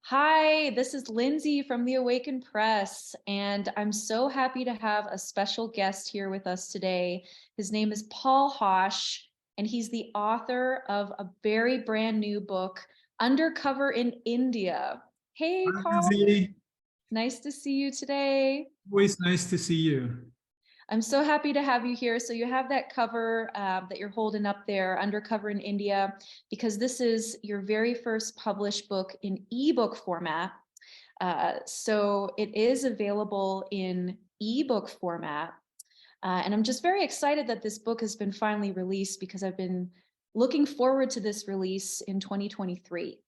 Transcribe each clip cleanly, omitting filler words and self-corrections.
Hi, this is Lindsay from the Awaken Press, and I'm so happy to have a special guest here with us today. His name is Paul HOSCH, and he's the author of a very brand new book, Undercover in India. Hey, Hi, Paul, Lindsay. nice to see you today. Always nice to see you. I'm so happy to have you here. So you have that cover that you're holding up there, Undercover in India, because this is your very first published book in ebook format. So it is available in ebook format. And I'm just very excited that this book has been finally released because I've been looking forward to this release in 2023.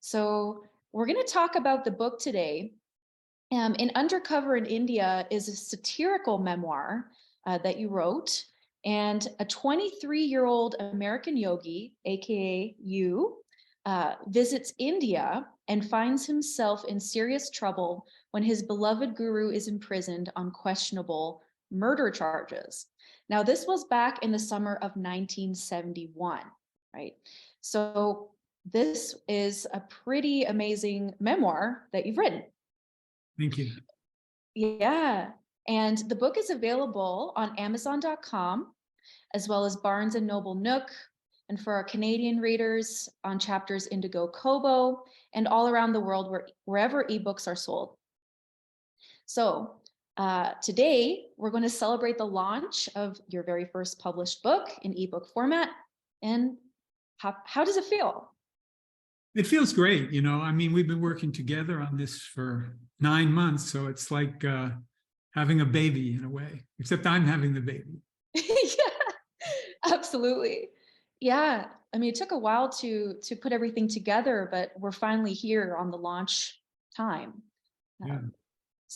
So we're going to talk about the book today. In Undercover in India is a satirical memoir that you wrote, and a 23-year-old American yogi, aka you, visits India and finds himself in serious trouble when his beloved guru is imprisoned on questionable murder charges. Now, this was back in the summer of 1971, right? So this is a pretty amazing memoir that you've written. Thank you. Yeah. And the book is available on Amazon.com, as well as Barnes and Noble Nook, and for our Canadian readers on Chapters Indigo Kobo, and all around the world wherever ebooks are sold. So today, we're going to celebrate the launch of your very first published book in ebook format. And how does it feel? It feels great. I mean, we've been working together on this for 9 months, so it's like having a baby in a way, except I'm having the baby. Yeah, absolutely. Yeah, I mean, it took a while to put everything together, but we're finally here on the launch time. Yeah.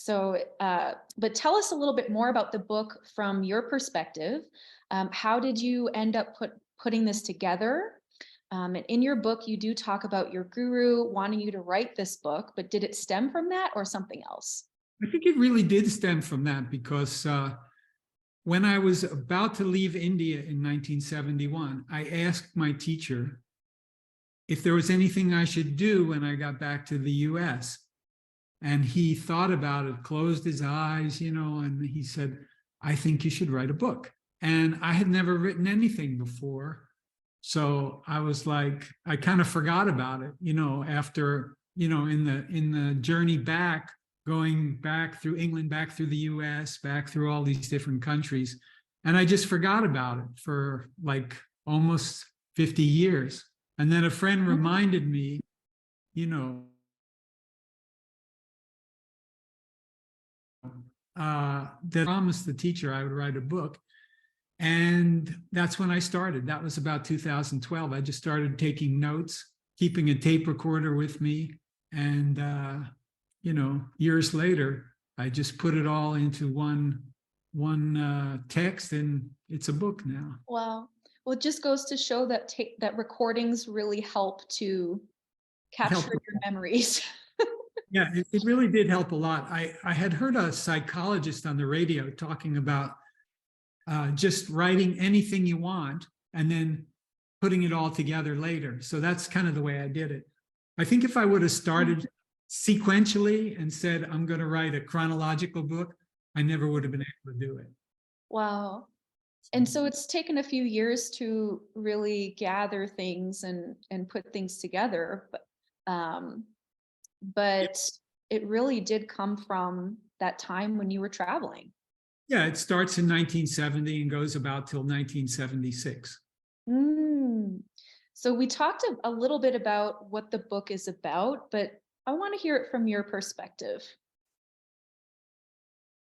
But tell us a little bit more about the book from your perspective. How did you end up putting this together? And in your book, you do talk about your guru wanting you to write this book, but did it stem from that or something else? I think it really did stem from that because when I was about to leave India in 1971, I asked my teacher if there was anything I should do when I got back to the US. And he thought about it, closed his eyes, and he said, I think you should write a book. And I had never written anything before. So I was like, I kind of forgot about it, after, in the journey back, going back through England, back through the US, back through all these different countries. And I just forgot about it for like almost 50 years. And then a friend reminded me, that I promised the teacher I would write a book. And that's when I started. That was about 2012. I just started taking notes, keeping a tape recorder with me. And, years later, I just put it all into one text, and it's a book now. Wow. Well, it just goes to show that that recordings really help to capture your memories. Yeah, it really did help a lot. I had heard a psychologist on the radio talking about just writing anything you want and then putting it all together later. So that's kind of the way I did it. I think if I would have started sequentially and said, I'm going to write a chronological book, I never would have been able to do it. Wow. And so it's taken a few years to really gather things and put things together. But it really did come from that time when you were traveling. Yeah, it starts in 1970 and goes about till 1976. So we talked a little bit about what the book is about, but I want to hear it from your perspective.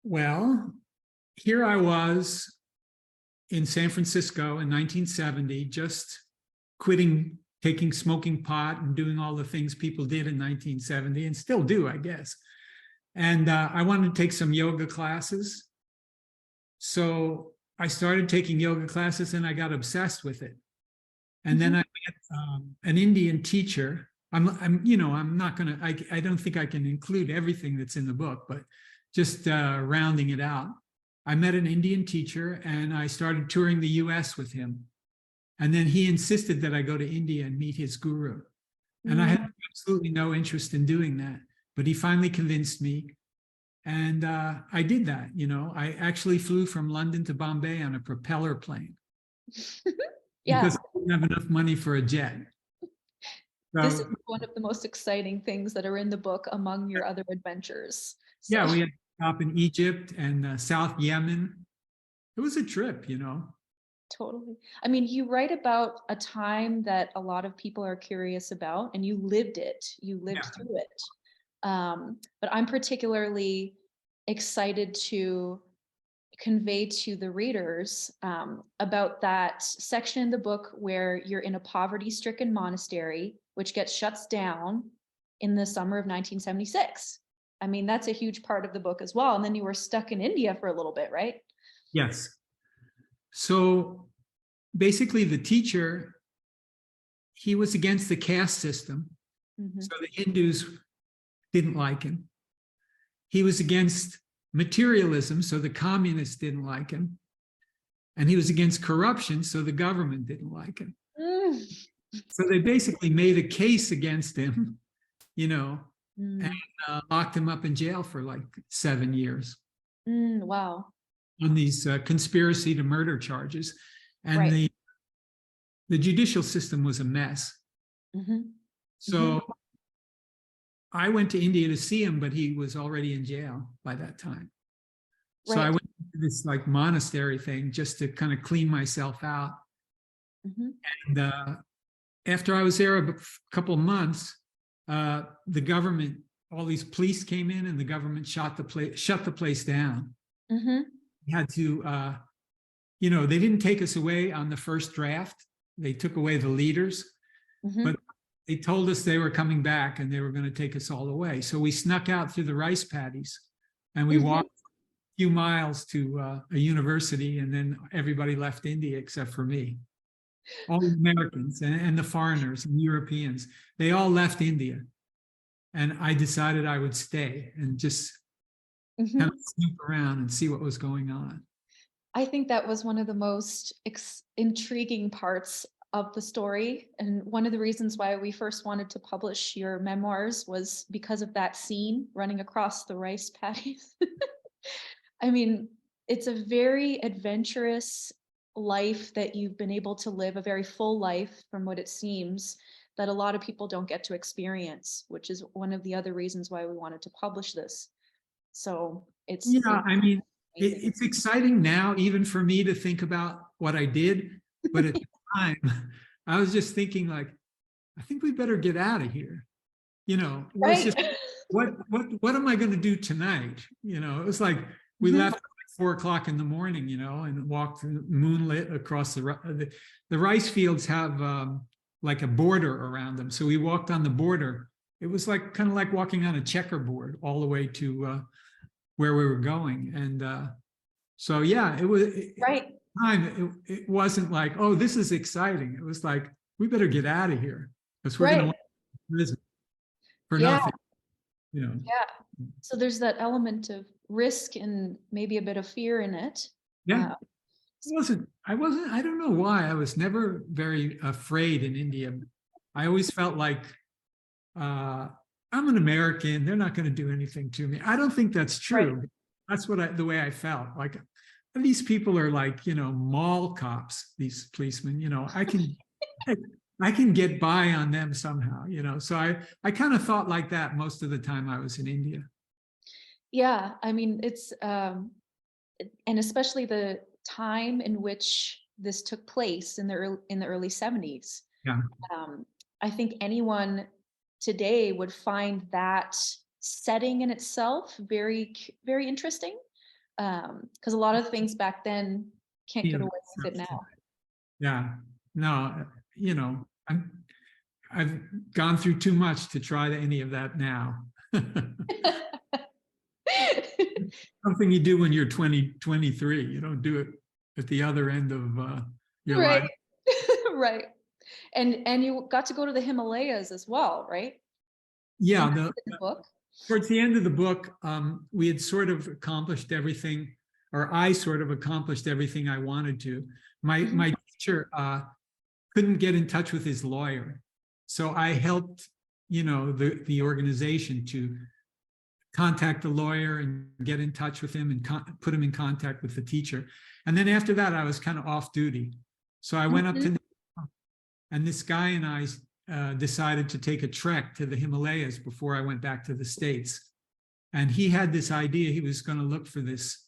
Well, here I was in San Francisco in 1970, just taking smoking pot and doing all the things people did in 1970 and still do, I guess. And I wanted to take some yoga classes. So I started taking yoga classes and I got obsessed with it. And then I met an Indian teacher. I'm not going to, I don't think I can include everything that's in the book, but just rounding it out. I met an Indian teacher and I started touring the US with him. And then he insisted that I go to India and meet his guru. And I had absolutely no interest in doing that. But he finally convinced me. And I did that, you know. I actually flew from London to Bombay on a propeller plane Yeah. because I didn't have enough money for a jet. This is So, one of the most exciting things that are in the book among your other adventures. So, yeah, we had to stop in Egypt and South Yemen. It was a trip, you know. totally. I mean, you write about a time that a lot of people are curious about, and you lived it. You lived Yeah. through it. But I'm particularly excited to convey to the readers about that section in the book where you're in a poverty-stricken monastery, which gets shuts down in the summer of 1976. I mean, that's a huge part of the book as well. And then you were stuck in India for a little bit, right? Yes. So basically, the teacher, he was against the caste system. Mm-hmm. So the Hindus didn't like him. He was against materialism, so the communists didn't like him. And he was against corruption, so the government didn't like him. So they basically made a case against him, you know, and locked him up in jail for like 7 years. Wow. On these conspiracy to murder charges. And Right. the judicial system was a mess. Mm-hmm. So I went to India to see him, but he was already in jail by that time. So Right. I went to this like monastery thing just to kind of clean myself out. And after I was there a couple of months, the government, all these police came in and the government shut the place down. We had to, you know, they didn't take us away on the first draft. They took away the leaders, but they told us they were coming back and they were going to take us all away. So we snuck out through the rice paddies and we walked a few miles to a university, and then everybody left India except for me. All the Americans and the foreigners and Europeans, they all left India. And I decided I would stay and just kind of snoop around and see what was going on. I think that was one of the most intriguing parts of the story. And one of the reasons why we first wanted to publish your memoirs was because of that scene running across the rice paddies. I mean, it's a very adventurous life that you've been able to live, a very full life from what it seems, that a lot of people don't get to experience, which is one of the other reasons why we wanted to publish this. So it's I mean, it's exciting now, even for me to think about what I did. But at the time, I was just thinking, like, I think we better get out of here. You know, right. just, what am I going to do tonight? You know, it was like we left at 4 o'clock in the morning, you know, and walked moonlit across the rice fields have like a border around them. So we walked on the border. It was like kind of like walking on a checkerboard all the way to where we were going. And so, yeah, it was right. It wasn't like, oh, this is exciting. It was like, we better get out of here because we're going to prison for nothing, you know. Yeah. So there's that element of risk and maybe a bit of fear in it. Yeah. I don't know why. I was never very afraid in India. I always felt like I'm an American. They're not going to do anything to me. I don't think that's true. Right. That's the way I felt. Like, these people are like, you know, mall cops, these policemen, you know, I can get by on them somehow, you know. So I kind of thought like that most of the time I was in India. Yeah, I mean, it's and especially the time in which this took place in the early 70s. Yeah. I think anyone today would find that setting in itself very, very interesting. Because a lot of things back then can't get away with it now. Yeah, no, you know, I've gone through too much to try any of that now. Something you do when you're 23. You don't do it at the other end of your life. Right. And you got to go to the Himalayas as well, right? Yeah. The book. Towards the end of the book, we had sort of accomplished everything, or I sort of accomplished everything I wanted to. My teacher couldn't get in touch with his lawyer. So I helped the organization to contact the lawyer and get in touch with him and put him in contact with the teacher. And then after that, I was kind of off duty. So I went up to Nepal, and this guy and I decided to take a trek to the Himalayas before I went back to the States. And he had this idea, he was going to look for this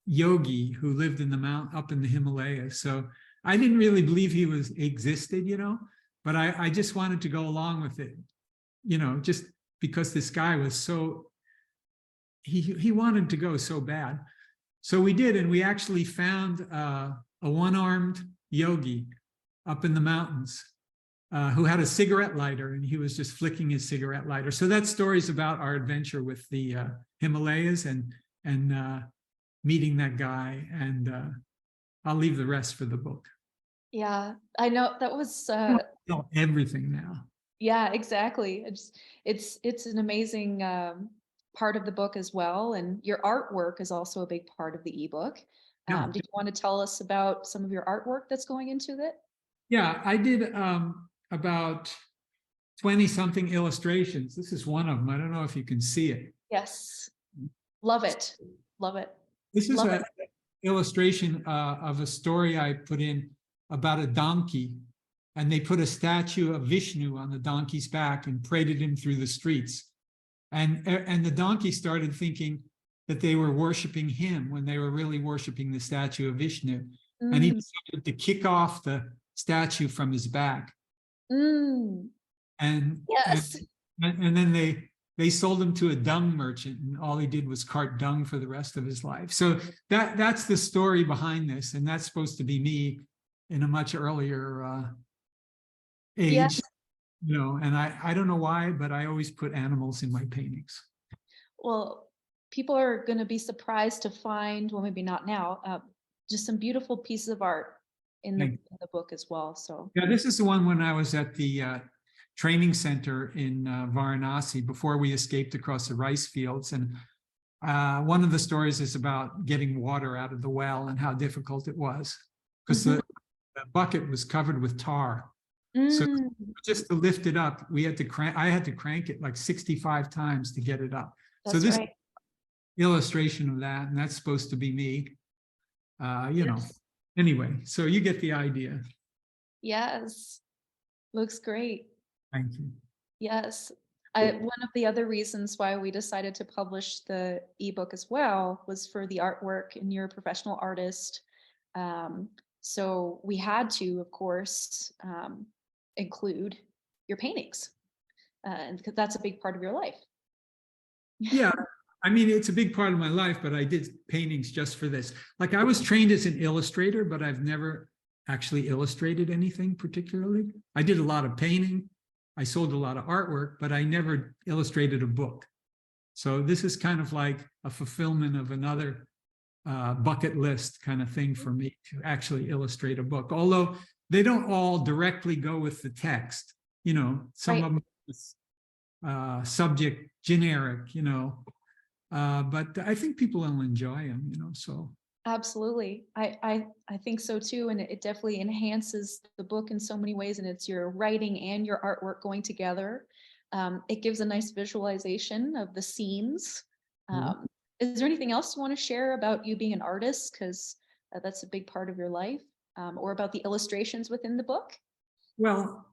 yogi who lived in the mountain up in the Himalayas. So I didn't really believe he existed, but I just wanted to go along with it, just because this guy was so, he wanted to go so bad. So we did, and we actually found a one-armed yogi up in the mountains who had a cigarette lighter, and he was just flicking his cigarette lighter. So that story is about our adventure with the Himalayas and meeting that guy, and I'll leave the rest for the book. Yeah, I know that was I know everything now. Yeah, exactly. It's an amazing part of the book as well, and your artwork is also a big part of the ebook. Yeah. Did you want to tell us about some of your artwork that's going into it? Yeah, I did about 20-something illustrations. This is one of them. I don't know if you can see it. Yes, love it, love it. This is an illustration of a story I put in about a donkey, and they put a statue of Vishnu on the donkey's back and paraded him through the streets. And the donkey started thinking that they were worshiping him when they were really worshiping the statue of Vishnu. And he decided to kick off the statue from his back. And yes, and then they sold him to a dung merchant, and all he did was cart dung for the rest of his life. So that's the story behind this, and that's supposed to be me in a much earlier age. Yes. And I don't know why, but I always put animals in my paintings. Well, people are going to be surprised to find, well, maybe not now, just some beautiful pieces of art in the book as well. So yeah, this is the one when I was at the training center in Varanasi before we escaped across the rice fields. And one of the stories is about getting water out of the well and how difficult it was, because the bucket was covered with tar. So just to lift it up, I had to crank it like 65 times to get it up. So this illustration of that, and that's supposed to be me, anyway, so you get the idea. Yes, looks great. Thank you. Yes. One of the other reasons why we decided to publish the ebook as well was for the artwork, and you're a professional artist. So we had to, of course, include your paintings, and because that's a big part of your life. Yeah, I mean, it's a big part of my life, but I did paintings just for this. Like, I was trained as an illustrator, but I've never actually illustrated anything particularly. I did a lot of painting. I sold a lot of artwork, but I never illustrated a book. So this is kind of like a fulfillment of another bucket list kind of thing for me, to actually illustrate a book. Although they don't all directly go with the text, some of them is subject generic, but I think people will enjoy them, so. Absolutely. I think so too. And it definitely enhances the book in so many ways. And it's your writing and your artwork going together. It gives a nice visualization of the scenes. Is there anything else you want to share about you being an artist? Because that's a big part of your life, or about the illustrations within the book? Well,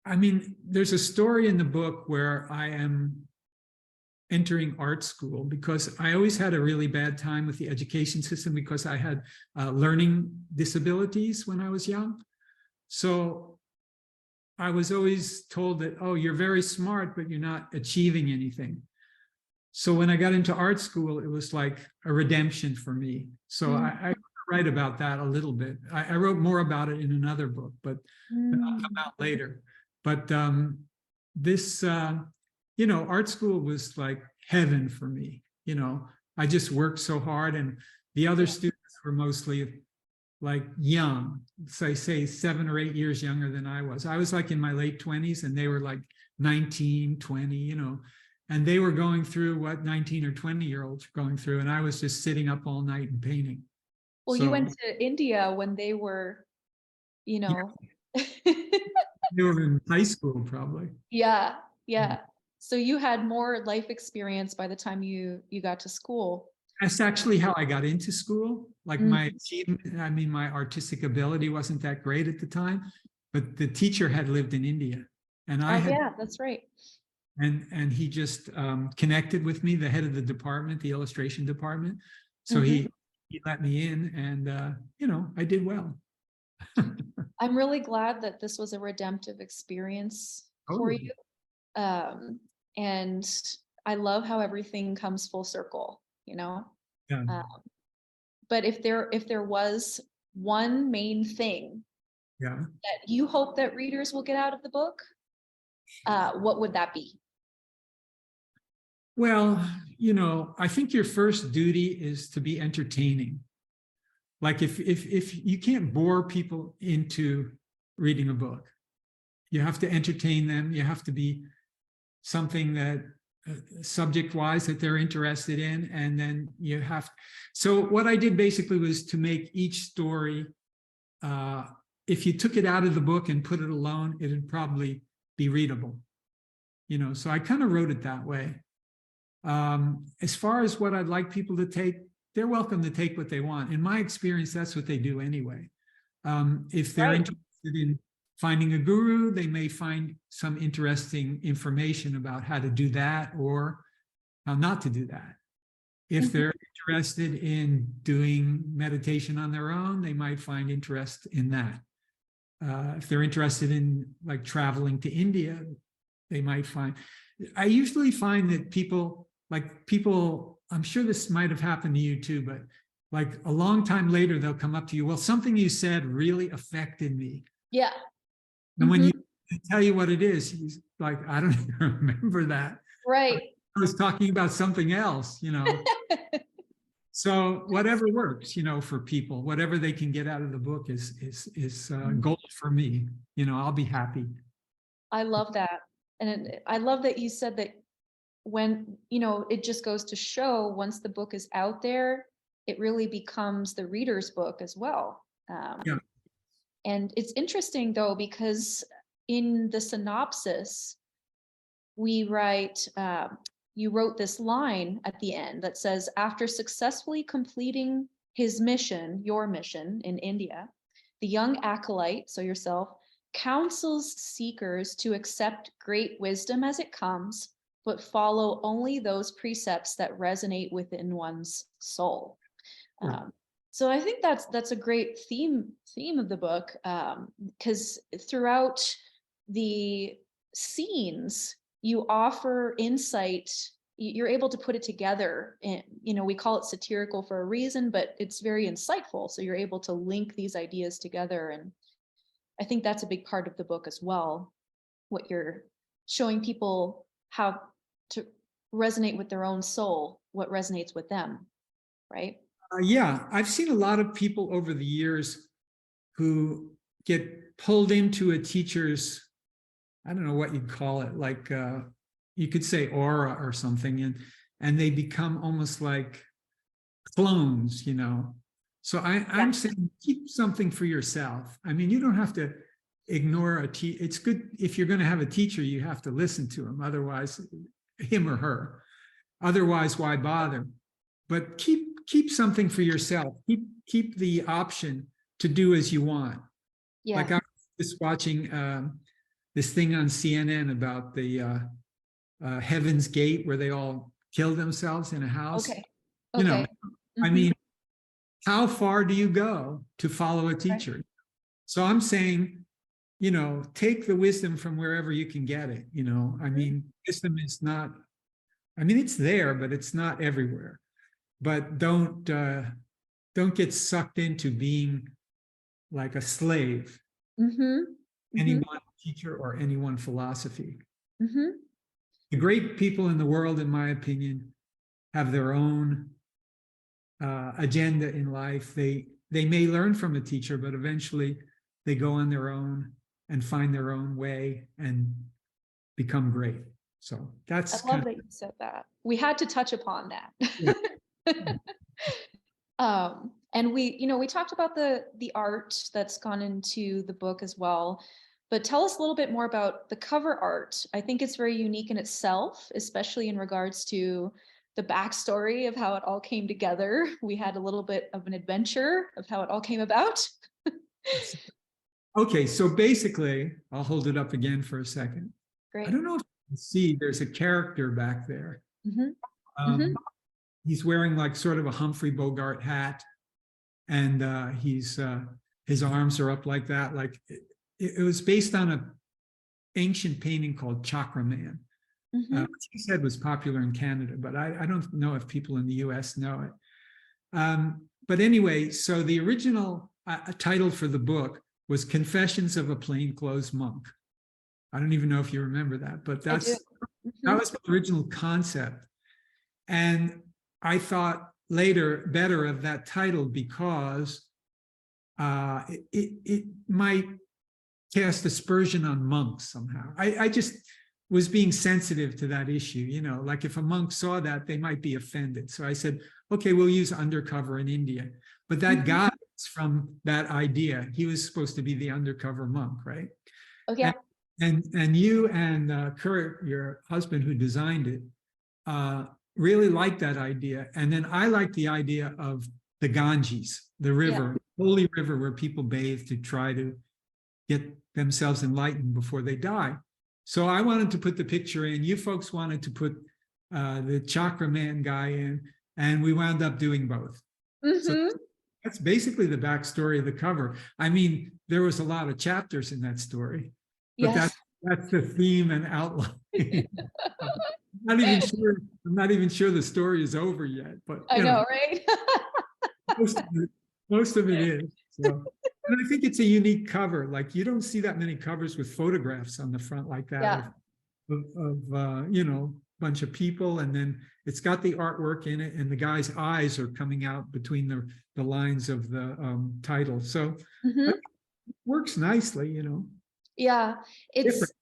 I mean, there's a story in the book where I am entering art school, because I always had a really bad time with the education system, because I had learning disabilities when I was young. So I was always told that, oh, you're very smart, but you're not achieving anything. So when I got into art school, it was like a redemption for me. So I write about that a little bit. I wrote more about it in another book, but that'll come out later. But this, art school was like heaven for me. I just worked so hard, and the other students were mostly like young, so I say 7 or 8 years younger than I was. I was like in my late 20s, and they were like 19, 20, and they were going through what 19 or 20-year-olds were going through, and I was just sitting up all night and painting. Well, so, you went to India when they were, Yeah. They were in high school, probably. Yeah, yeah. So you had more life experience by the time you got to school. That's actually how I got into school. Like Mm. my artistic ability wasn't that great at the time, but the teacher had lived in India, and I Oh had, yeah, that's right. and he just connected with me, the head of the department, the illustration department. So Mhm. he let me in, and I did well. I'm really glad that this was a redemptive experience for Totally. you. Um, and I love how everything comes full circle, you know? Yeah. But if there was one main thing Yeah. that you hope that readers will get out of the book, what would that be? Well, I think your first duty is to be entertaining. Like if you can't bore people into reading a book, you have to entertain them. You have to be something that subject wise that they're interested in, and then you have. So what I did basically was to make each story. If you took it out of the book and put it alone, it'd probably be readable. So I kind of wrote it that way. As far as what I'd like people to take, they're welcome to take what they want. In my experience, that's what they do anyway. If they're Right. interested in finding a guru, they may find some interesting information about how to do that or how not to do that. If they're interested in doing meditation on their own, they might find interest in that. If they're interested in like traveling to India, they might find. I usually find that people, I'm sure this might have happened to you too, but like a long time later, they'll come up to you. Well, something you said really affected me. Yeah. And when Mhm. you tell you what it is, he's like, I don't even remember that. Right. I was talking about something else. So whatever works, for people, whatever they can get out of the book is gold for me. I'll be happy. I love that. And I love that you said that when, it just goes to show once the book is out there, it really becomes the reader's book as well. Yeah. And it's interesting though, because in the synopsis, we write, you wrote this line at the end that says, after successfully completing his mission, your mission in India, the young acolyte, so yourself, counsels seekers to accept great wisdom as it comes, but follow only those precepts that resonate within one's soul. Sure. So I think that's a great theme of the book, because throughout the scenes you offer insight. You're able to put it together, and we call it satirical for a reason, but it's very insightful. So you're able to link these ideas together, and I think that's a big part of the book as well. What you're showing people how to resonate with their own soul, what resonates with them, right? Yeah, I've seen a lot of people over the years who get pulled into a teacher's, I don't know what you'd call it, like you could say aura or something, and they become almost like clones. So I'm saying keep something for yourself. I mean, you don't have to ignore a teacher. It's good if you're going to have a teacher, you have to listen to him, otherwise, him or her. Otherwise, why bother? But keep something for yourself. Keep the option to do as you want. Yeah. Like I was just watching this thing on CNN about the Heaven's Gate where they all killed themselves in a house. Okay. I Mhm. mean, how far do you go to follow a Right. teacher? So I'm saying, take the wisdom from wherever you can get it. I mean, wisdom is not, I mean, it's there, but it's not everywhere. But don't get sucked into being like a slave, any one teacher or any one philosophy. The great people in the world, in my opinion, have their own agenda in life. They may learn from a teacher, but eventually they go on their own and find their own way and become great. So that's I love that you said that. We had to touch upon that. Yeah. And we talked about the art that's gone into the book as well. But tell us a little bit more about the cover art. I think it's very unique in itself, especially in regards to the backstory of how it all came together. We had a little bit of an adventure of how it all came about. Okay, so basically, I'll hold it up again for a second. Great. I don't know if you can see, there's a character back there. He's wearing like sort of a Humphrey Bogart hat, and his arms are up like that. Like it was based on an ancient painting called Chakra Man, which he said was popular in Canada, but I don't know if people in the US know it. But anyway, so the original title for the book was Confessions of a Plainclothes Monk. I don't even know if you remember that, but that was the original concept. And I thought later better of that title because it might cast aspersion on monks somehow. I just was being sensitive to that issue, you know, like if a monk saw that, they might be offended. So I said, okay, we'll use undercover in India. But that guy from that idea, he was supposed to be the undercover monk, right? Okay. And you and Kurt, your husband who designed it, really liked that idea. And then I liked the idea of the Ganges, the river, holy river where people bathe to try to get themselves enlightened before they die. So I wanted to put the picture in. You folks wanted to put the Chakra Man guy in, and we wound up doing both. So that's basically the backstory of the cover. I mean, there was a lot of chapters in that story, but that's the theme and outline. I'm not even sure the story is over yet, but I know, right? most of it is. So. And I think it's a unique cover. Like you don't see that many covers with photographs on the front like that of you know, a bunch of people, and then it's got the artwork in it, and the guy's eyes are coming out between the lines of the title. So it works nicely, you know. Yeah, it's different.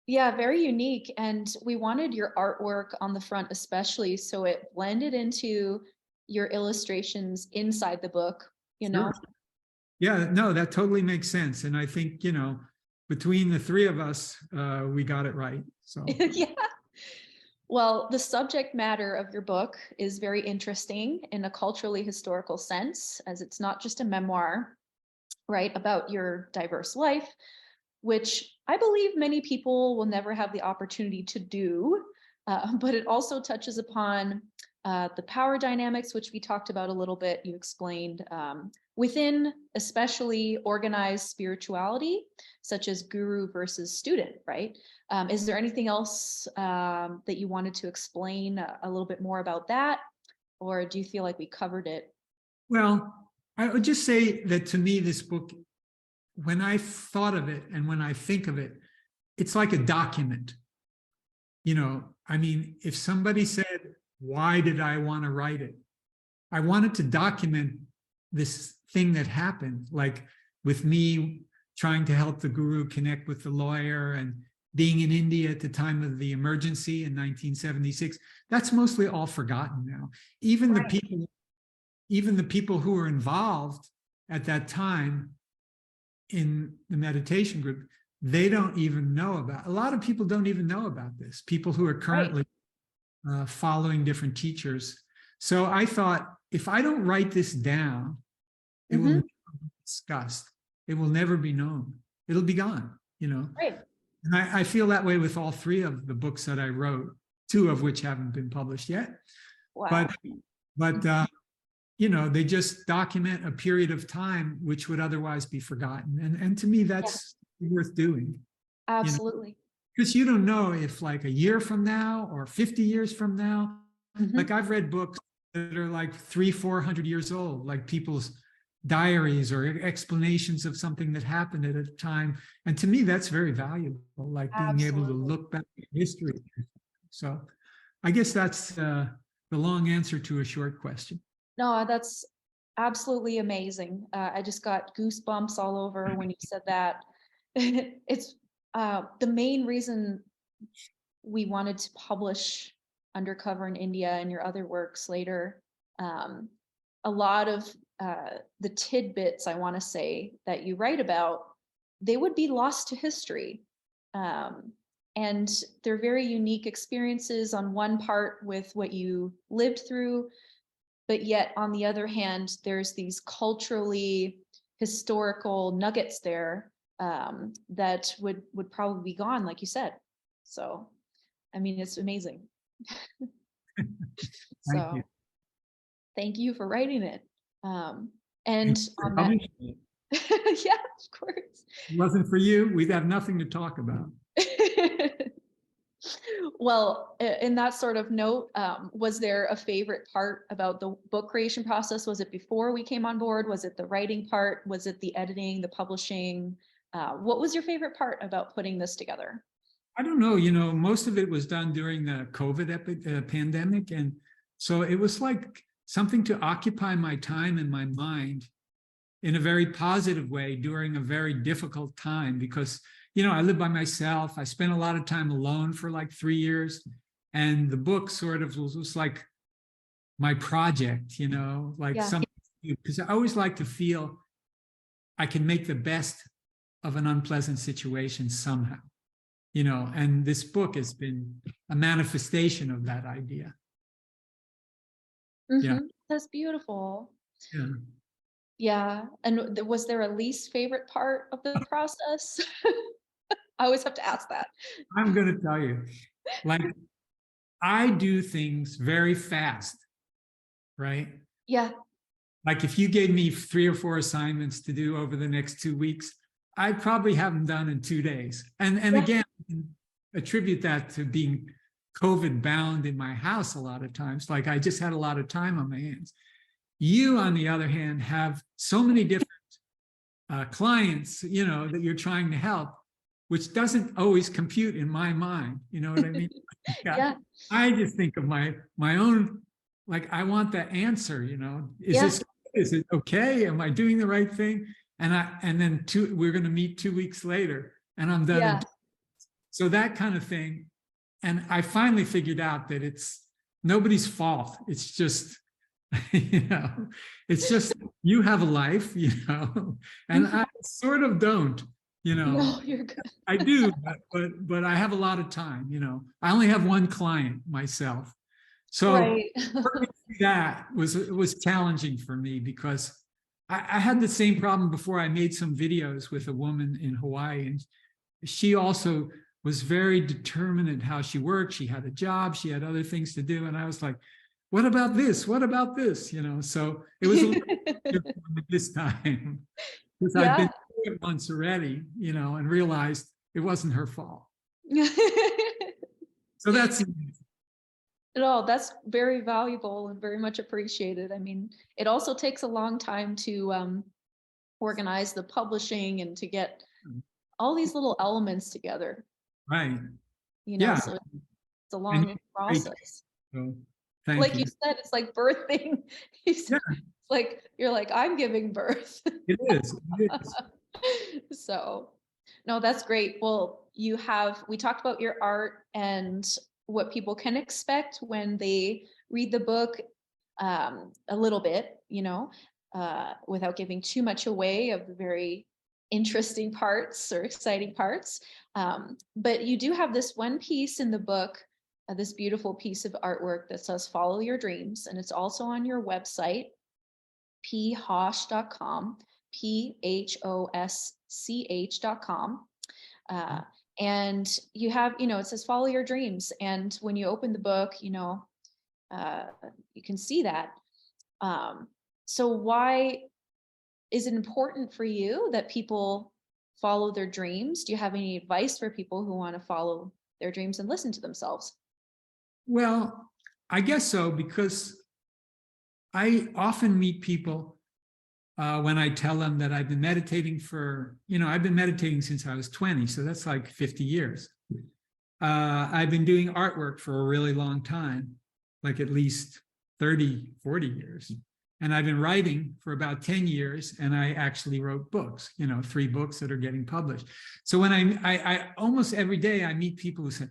Yeah, very unique. And we wanted your artwork on the front, especially so it blended into your illustrations inside the book, you know. Yeah, no, that totally makes sense. And I think, you know, between the three of us, we got it right. So Yeah. Well, the subject matter of your book is very interesting in a culturally historical sense, as it's not just a memoir, right, about your diverse life, which I believe many people will never have the opportunity to do. But it also touches upon the power dynamics, which we talked about a little bit. You explained within especially organized spirituality, such as guru versus student, right? Is there anything else that you wanted to explain a little bit more about that? Or do you feel like we covered it? well, I would just say that to me, this book, when I thought of it and when I think of it, it's like a document. You know, I mean, if somebody said, why did I want to write it? I wanted to document this thing that happened, like with me trying to help the guru connect with the lawyer and being in India at the time of the emergency in 1976. That's mostly all forgotten now. Even the people who were involved at that time in the meditation group, they don't even know about. A lot of people don't even know about this. People who are currently following different teachers. So I thought, if I don't write this down, it will never be discussed. It will never be known. It'll be gone, you know. Right. And I feel that way with all three of the books that I wrote, two of which haven't been published yet. Wow. But you know, they just document a period of time which would otherwise be forgotten. And to me, that's worth doing. Absolutely. Because you don't know if like a year from now or 50 years from now, like I've read books that are like 300-400 years old, like people's diaries or explanations of something that happened at a time. And to me, that's very valuable, like being able to look back at history. So I guess that's the long answer to a short question. No, that's absolutely amazing. I just got goosebumps all over when you said that. It's the main reason we wanted to publish Undercover in India and your other works later. A lot of the tidbits, I want to say, that you write about they would be lost to history. And they're very unique experiences on one part with what you lived through, but yet on the other hand, there's these culturally historical nuggets there, that would probably be gone, like you said. So, I mean, it's amazing. Thank you. So, thank you for writing it. Thank And you for on that, publishing it. yeah, of course. If it wasn't for you, we'd have nothing to talk about. Well, in that sort of note, was there a favorite part about the book creation process? Was it before we came on board? Was it the writing part? Was it the editing, the publishing? What was your favorite part about putting this together? I don't know, most of it was done during the COVID pandemic. And so it was like something to occupy my time and my mind in a very positive way during a very difficult time, because, I live by myself. I spent a lot of time alone for like 3 years. And the book sort of was like my project, like Yeah. something, because I always like to feel I can make the best of an unpleasant situation somehow. And this book has been a manifestation of that idea. Yeah. That's beautiful. Yeah. Yeah. And was there a least favorite part of the process? I always have to ask that. I'm going to tell you, like, I do things very fast, right? Yeah. Like if you gave me 3 or 4 assignments to do over the next 2 weeks, I'd probably have them done in 2 days. And Yeah. again, attribute that to being COVID bound in my house a lot of times. Like I just had a lot of time on my hands. You, on the other hand, have so many different clients, that you're trying to help, which doesn't always compute in my mind. You know what I mean? Yeah. I just think of my own, like, I want the answer, is it okay? Am I doing the right thing? And then we're going to meet 2 weeks later and I'm done. Yeah. So that kind of thing. And I finally figured out that it's nobody's fault. It's just, it's just, you have a life, and I sort of don't, No, you're good. I do, but I have a lot of time, I only have one client myself. So Right. that was challenging for me because I had the same problem before. I made some videos with a woman in Hawaii, and she also was very determined in how she worked. She had a job, she had other things to do. And I was like, what about this? What about this? So it was a little different this time because I've been through it once already, and realized it wasn't her fault. So that's No, that's very valuable and very much appreciated. I mean, it also takes a long time to organize the publishing and to get all these little elements together. right. So it's a long process. So, Like you. You said, it's like birthing. It's like you're like, I'm giving birth. It is. So, no, that's great. Well, we talked about your art and what people can expect when they read the book, a little bit, without giving too much away of the very interesting parts or exciting parts. But you do have this one piece in the book, this beautiful piece of artwork that says "Follow Your Dreams," and it's also on your website, phosch.com, phosch.com. And you have, it says "Follow Your Dreams," and when you open the book, you can see that. So why is it important for you that people follow their dreams? Do you have any advice for people who want to follow their dreams and listen to themselves? Well, I guess so, because I often meet people when I tell them that I've been meditating I've been meditating since I was 20, so that's like 50 years. I've been doing artwork for a really long time, like at least 30, 40 years. And I've been writing for about 10 years, and I actually wrote books, 3 books that are getting published. So when I almost every day I meet people who say,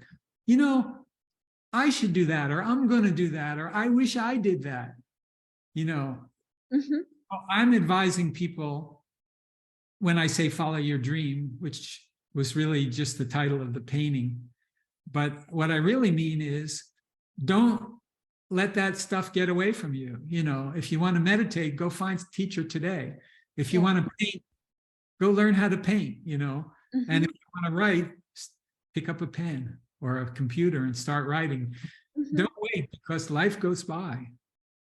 I should do that, or I'm going to do that, or I wish I did that. I'm advising people when I say follow your dream, which was really just the title of the painting. But what I really mean is don't let that stuff get away from you. You know, if you want to meditate, go find a teacher today. If you want to paint, go learn how to paint, you know. And if you want to write, pick up a pen or a computer and start writing. Don't wait, because life goes by,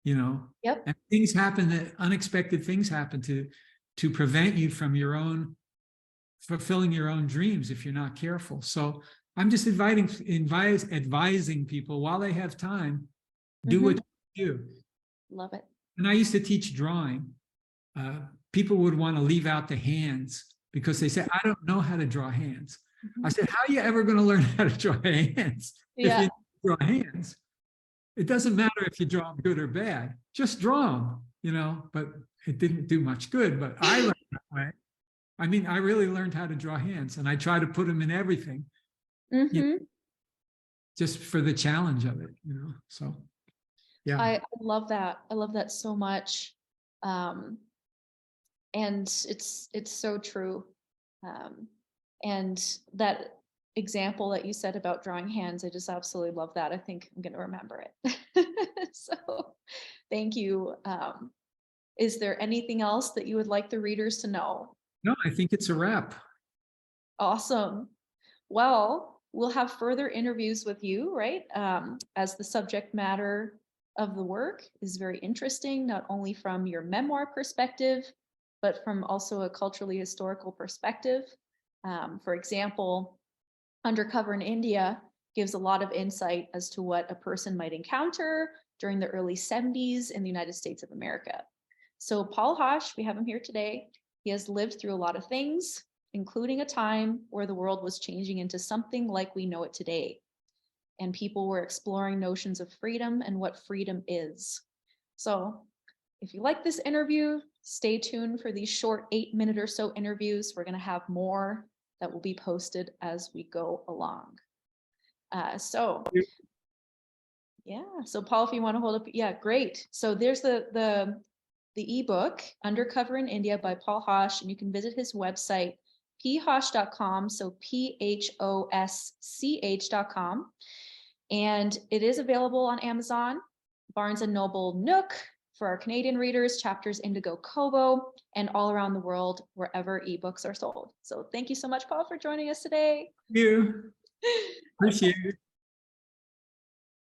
you know. And things happen, that unexpected things happen to prevent you from your own fulfilling your own dreams if you're not careful. So I'm just advising people while they have time, do what you do. Love it. And I used to teach drawing. People would want to leave out the hands because they say, I don't know how to draw hands. I said, how are you ever going to learn how to draw hands if you draw hands? It doesn't matter if you draw them good or bad, just draw them, you know. But it didn't do much good, but I learned that way. I mean, I really learned how to draw hands, and I try to put them in everything, you know, just for the challenge of it, you know. So, yeah. I love that. I love that so much. And it's so true. And that example that you said about drawing hands, I just absolutely love that. I think I'm going to remember it. So thank you. Is there anything else that you would like the readers to know? No, I think it's a wrap. Awesome. Well, we'll have further interviews with you, right? As the subject matter of the work is very interesting, not only from your memoir perspective, but from also a culturally historical perspective. For example, Undercover in India gives a lot of insight as to what a person might encounter during the early 70s in the United States of America. So Paul HOSCH, we have him here today. He has lived through a lot of things, including a time where the world was changing into something like we know it today. And people were exploring notions of freedom and what freedom is. So if you like this interview, stay tuned for these short 8-minute or so interviews. We're going to have more that will be posted as we go along. So Paul, if you want to hold up, yeah, great. So there's the ebook, Undercover in India by Paul HOSCH, and you can visit his website, phosch.com, so PHOSCH.com. And it is available on Amazon, Barnes & Noble Nook for our Canadian readers, Chapters Indigo Kobo, and all around the world, wherever ebooks are sold. So thank you so much, Paul, for joining us today. Thank you. Appreciate it.